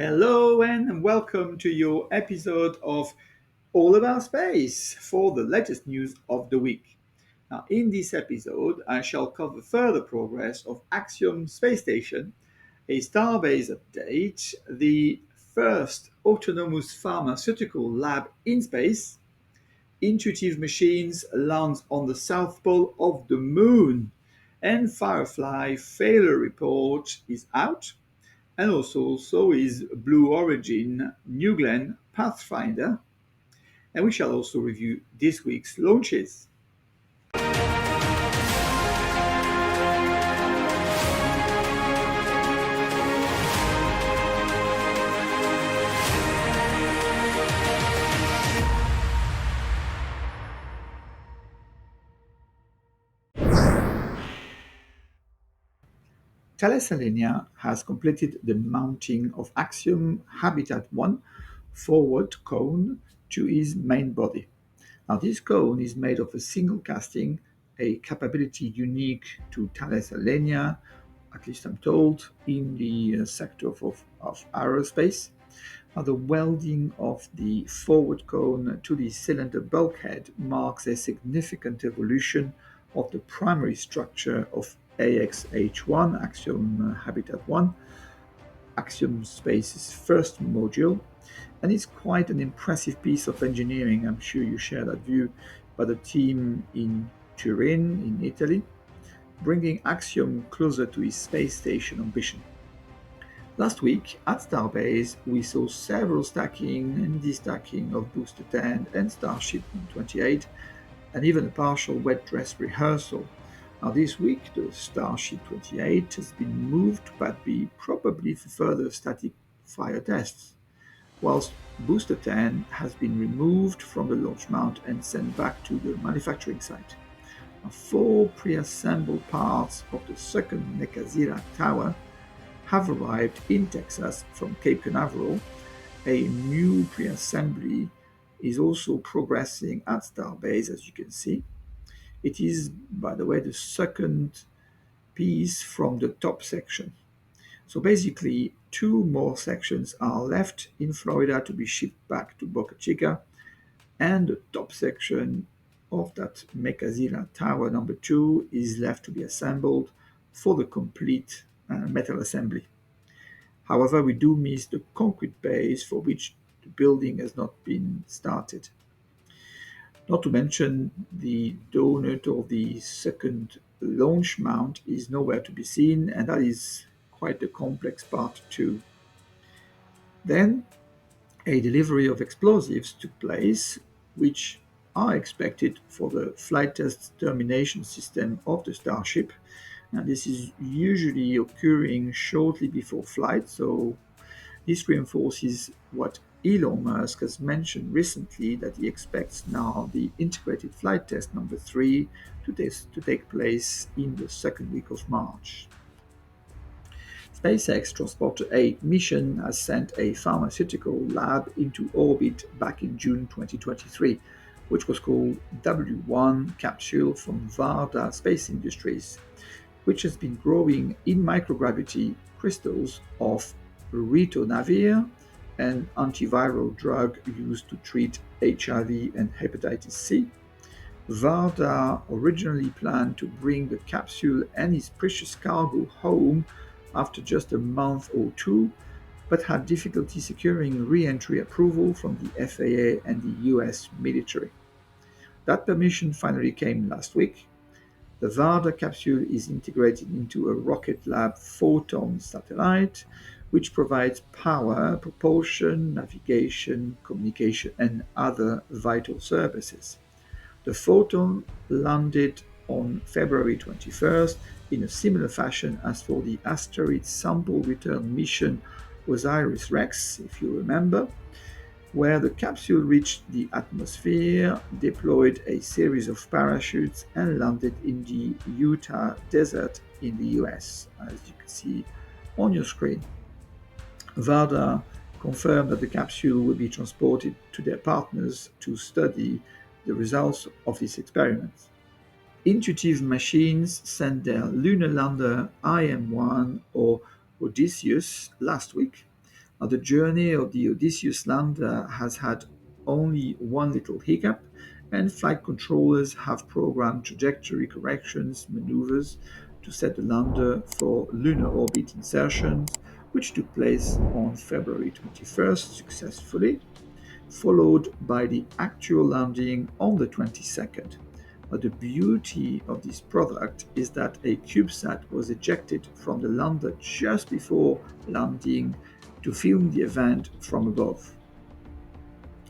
Hello and welcome to your episode of All About Space for the latest news of the week. Now, in this episode, I shall cover further progress of Axiom space station, a Starbase update, the first autonomous pharmaceutical lab in space, intuitive machines lands on the south pole of the moon, and Firefly failure report is out, and also so is Blue Origin New Glenn Pathfinder, and we shall also review this week's launches. Thales Alenia has completed the mounting of Axiom Habitat 1 forward cone to his main body. Now, this cone is made of a single casting, a capability unique to Thales Alenia, at least I'm told, in the sector of aerospace. Now, the welding of the forward cone to the cylinder bulkhead marks a significant evolution of the primary structure of AXH1, Axiom Habitat 1, Axiom Space's first module, and it's quite an impressive piece of engineering. I'm sure you share that view, by the team in Turin, in Italy, bringing Axiom closer to his space station ambition. Last week at Starbase, we saw several stacking and destacking of Booster 10 and Starship 28, and even a partial wet dress rehearsal. Now, this week, the Starship 28 has been moved to Pad B, probably for further static fire tests, whilst Booster 10 has been removed from the launch mount and sent back to the manufacturing site. Now, 4 pre-assembled parts of the second Nekazira tower have arrived in Texas from Cape Canaveral. A new pre-assembly is also progressing at Starbase, as you can see. It is, by the way, the second piece from the top section. So basically, 2 more sections are left in Florida to be shipped back to Boca Chica, and the top section of that Mekazira Tower number 2 is left to be assembled for the complete metal assembly. However, we do miss the concrete base for which the building has not been started. Not to mention, the donut of the second launch mount is nowhere to be seen, and that is quite a complex part too. Then, a delivery of explosives took place, which are expected for the flight test termination system of the Starship. And this is usually occurring shortly before flight, so this reinforces what Elon Musk has mentioned recently, that he expects now the integrated flight test number 3 to take place in the second week of March. SpaceX Transporter 8 mission has sent a pharmaceutical lab into orbit back in June 2023, which was called W1 capsule from Varda Space Industries, which has been growing in microgravity crystals of ritonavir, an antiviral drug used to treat HIV and hepatitis C. Varda originally planned to bring the capsule and its precious cargo home after just a month or 2, but had difficulty securing re-entry approval from the FAA and the US military. That permission finally came last week. The Varda capsule is integrated into a Rocket Lab Photon satellite, which provides power, propulsion, navigation, communication, and other vital services. The Photon landed on February 21st in a similar fashion as for the asteroid sample return mission OSIRIS-REx, if you remember, where the capsule reached the atmosphere, deployed a series of parachutes, and landed in the Utah desert in the US, as you can see on your screen. Varda confirmed that the capsule will be transported to their partners to study the results of this experiment. Intuitive Machines sent their lunar lander IM-1 or Odysseus last week. Now, the journey of the Odysseus lander has had only one little hiccup, and flight controllers have programmed trajectory corrections maneuvers to set the lander for lunar orbit insertions, which took place on February 21st successfully, followed by the actual landing on the 22nd. But the beauty of this product is that a CubeSat was ejected from the lander just before landing to film the event from above.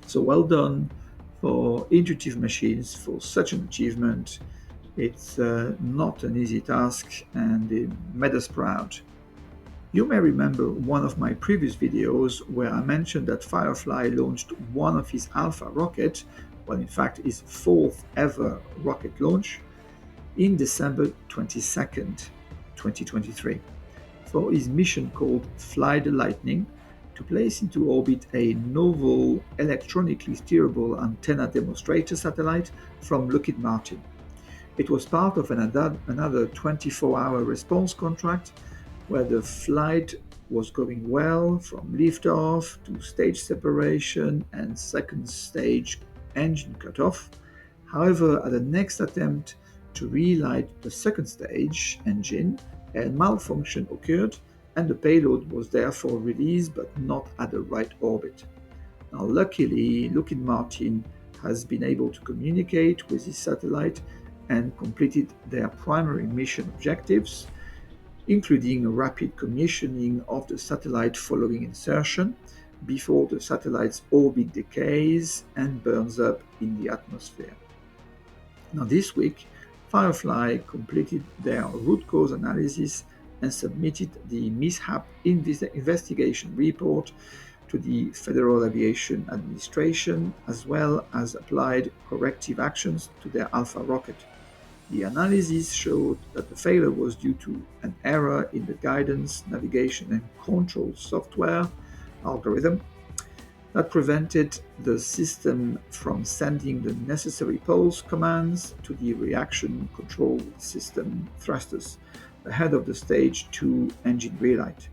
So well done for Intuitive Machines for such an achievement. It's not an easy task and it made us proud. You may remember one of my previous videos where I mentioned that Firefly launched one of his Alpha rockets, well, in fact, his fourth ever rocket launch, in December 22nd, 2023, for his mission called Fly the Lightning, to place into orbit a novel electronically steerable antenna demonstrator satellite from Lockheed Martin. It was part of another 24-hour response contract where the flight was going well from liftoff to stage separation and second stage engine cutoff. However, at the next attempt to relight the second stage engine, a malfunction occurred and the payload was therefore released but not at the right orbit. Now, luckily, Lockheed Martin has been able to communicate with this satellite and completed their primary mission objectives, including rapid commissioning of the satellite following insertion before the satellite's orbit decays and burns up in the atmosphere. Now, this week, Firefly completed their root cause analysis and submitted the mishap investigation report to the Federal Aviation Administration, as well as applied corrective actions to their Alpha rocket. The analysis showed that the failure was due to an error in the guidance, navigation, and control software algorithm that prevented the system from sending the necessary pulse commands to the reaction control system thrusters ahead of the stage 2 engine relight.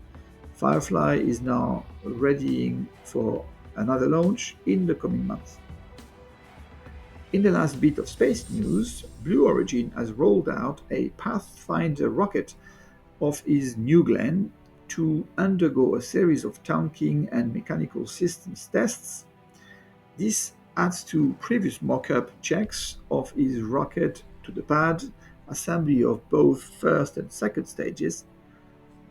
Firefly is now readying for another launch in the coming months. In the last bit of space news, Blue Origin has rolled out a Pathfinder rocket of its New Glenn to undergo a series of tanking and mechanical systems tests. This adds to previous mock-up checks of its rocket to the pad, assembly of both first and second stages.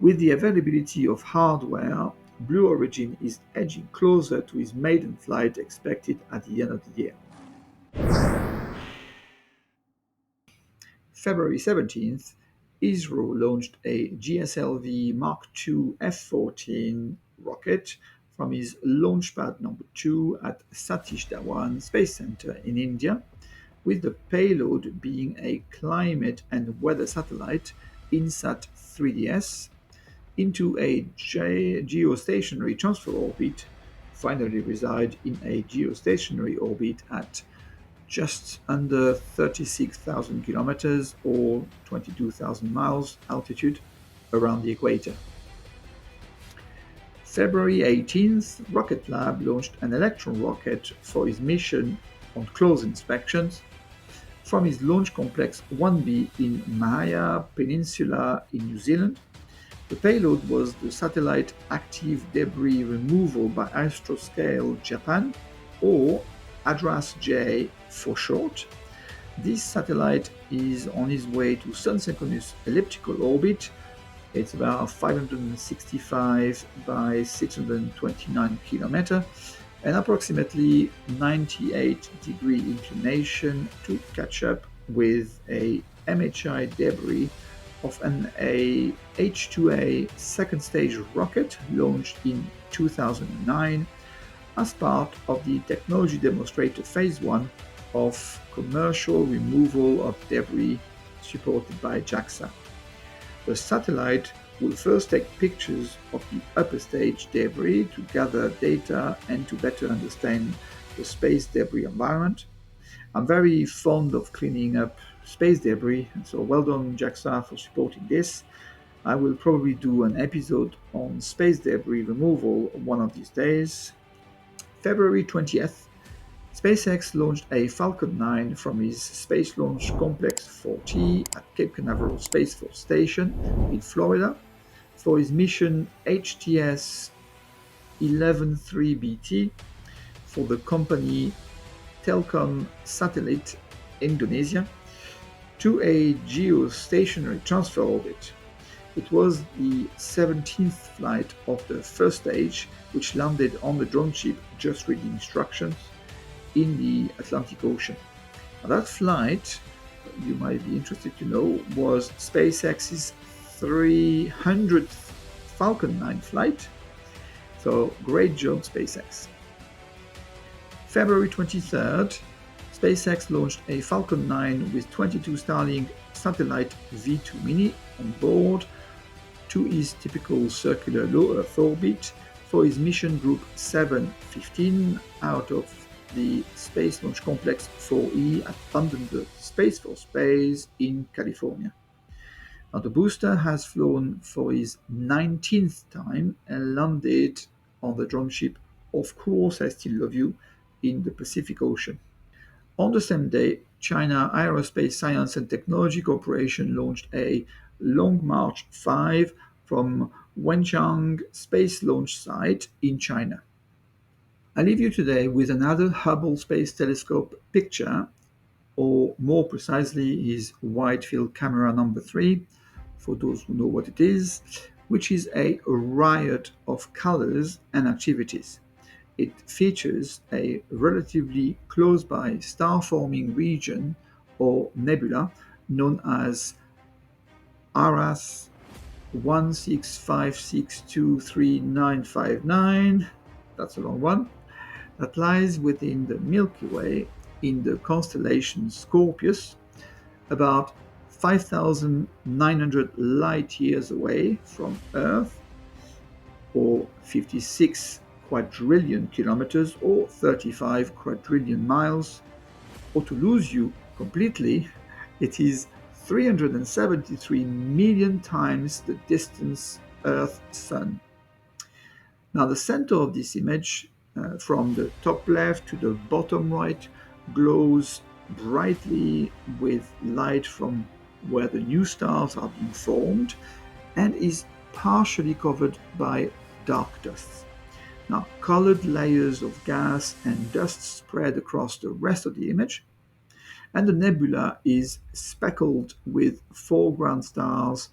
With the availability of hardware, Blue Origin is edging closer to its maiden flight expected at the end of the year. February 17th, ISRO launched a GSLV Mark II F-14 rocket from its Launchpad number 2 at Satish Dhawan Space Center in India, with the payload being a climate and weather satellite INSAT 3DS into a geostationary transfer orbit, finally reside in a geostationary orbit at just under 36,000 kilometers or 22,000 miles altitude around the equator. February 18th, Rocket Lab launched an Electron rocket for its mission on close inspections from its Launch Complex 1B in Mahia Peninsula in New Zealand. The payload was the satellite Active Debris Removal by Astroscale Japan, or ADRAS-J for short. This satellite is on its way to sun-synchronous elliptical orbit. It's about 565 by 629 kilometers and approximately 98-degree inclination to catch up with a MHI debris of an H2A second stage rocket launched in 2009 as part of the technology demonstrator phase 1 of commercial removal of debris supported by JAXA. The satellite will first take pictures of the upper stage debris to gather data and to better understand the space debris environment. I'm very fond of cleaning up space debris, and so well done JAXA for supporting this. I will probably do an episode on space debris removal one of these days. February 20th, SpaceX launched a Falcon 9 from its Space Launch Complex 4T at Cape Canaveral Space Force Station in Florida for its mission HTS 113BT for the company Telkom Satellite Indonesia to a geostationary transfer orbit. It was the 17th flight of the first stage, which landed on the drone ship just reading instructions in the Atlantic Ocean. Now, that flight, you might be interested to know, was SpaceX's 300th Falcon 9 flight. So great job, SpaceX. February 23rd, SpaceX launched a Falcon 9 with 22 Starlink satellite V2 Mini on board to its typical circular low Earth orbit for its mission group 715 out of the Space Launch Complex 4E at Vandenberg Space Force Base in California. Now, the booster has flown for its 19th time and landed on the drone ship Of Course I Still Love You in the Pacific Ocean. On the same day, China Aerospace Science and Technology Corporation launched a Long March 5 from Wenchang Space Launch Site in China. I leave you today with another Hubble Space Telescope picture, or more precisely, his Wide Field Camera number 3, for those who know what it is, which is a riot of colors and activities. It features a relatively close-by star-forming region or nebula known as Aras 165623959. That's a long one. That lies within the Milky Way in the constellation Scorpius, about 5,900 light years away from Earth, or 56 quadrillion kilometers, or 35 quadrillion miles. Or to lose you completely, it is 373 million times the distance Earth-Sun. Now, the center of this image, from the top left to the bottom right, glows brightly with light from where the new stars are being formed and is partially covered by dark dust. Now, colored layers of gas and dust spread across the rest of the image, and the nebula is speckled with foreground stars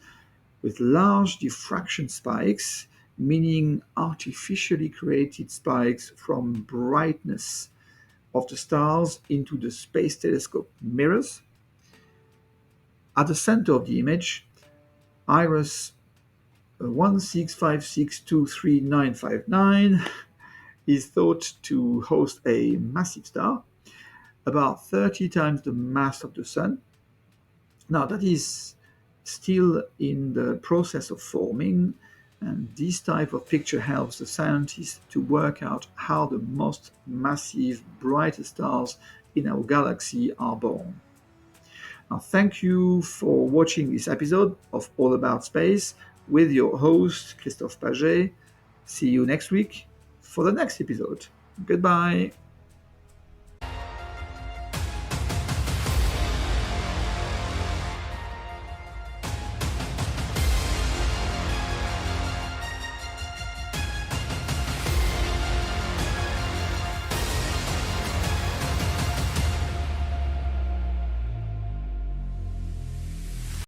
with large diffraction spikes, meaning artificially created spikes from brightness of the stars into the Space Telescope mirrors. At the center of the image, Iris 165623959 is thought to host a massive star, about 30 times the mass of the Sun. Now, that is still in the process of forming, and this type of picture helps the scientists to work out how the most massive, brightest stars in our galaxy are born. Now, thank you for watching this episode of All About Space with your host, Christophe Paget. See you next week for the next episode. Goodbye.